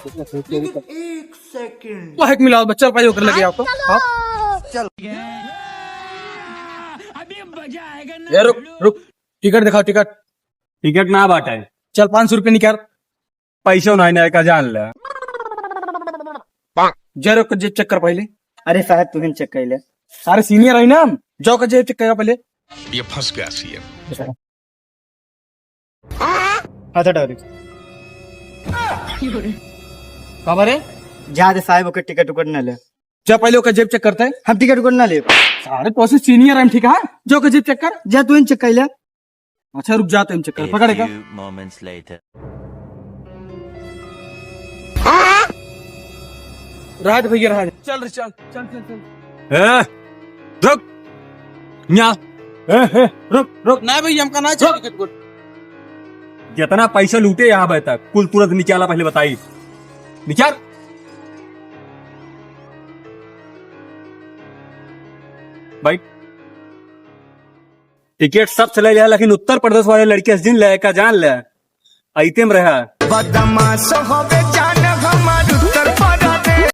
एक सेकंड वो हेक मिलाओ बच्चा पाई होकर लगे आपको चल ये रुक रुक टिकट दिखाओ टिकट टिकट ना बाटा है चल 500 रुपये निकाल पैसे नाही का जान ले जय रुक जेब चेक कर पहले अरे साहब तू चेक कर ले अरे सीनियर है ना हम जाओ का जेब चेक करेगा पहले ये फंस गया सीएम। हाथ हटा रे खबर है जा दे साहब ओके टिकट उकट ना ले जा पहले ओका जेब चेक करता है हम टिकट उकट ना ले अरे तो ऐसे सीनियर है ठीक है जाओ का जेब चेक कर जा तू चेक कर ले अच्छा रुक जाते हैं चेक कर पकड़ेगा moments later. राहत भैया राहत चल रे चल चल चल चल रुक यहाँ रुक रुक ना भैया हमका ना चाहिए टिकट कुट जितना पैसा लूटे यहाँ पे तक कुल तुरंत निकाला पहले बताई निकाल भाई टिकट सब चले लिया लेकिन उत्तर प्रदेश वाले लड़के जिन ले का जान ले आइटम रहा बदमाश होवे जान हमार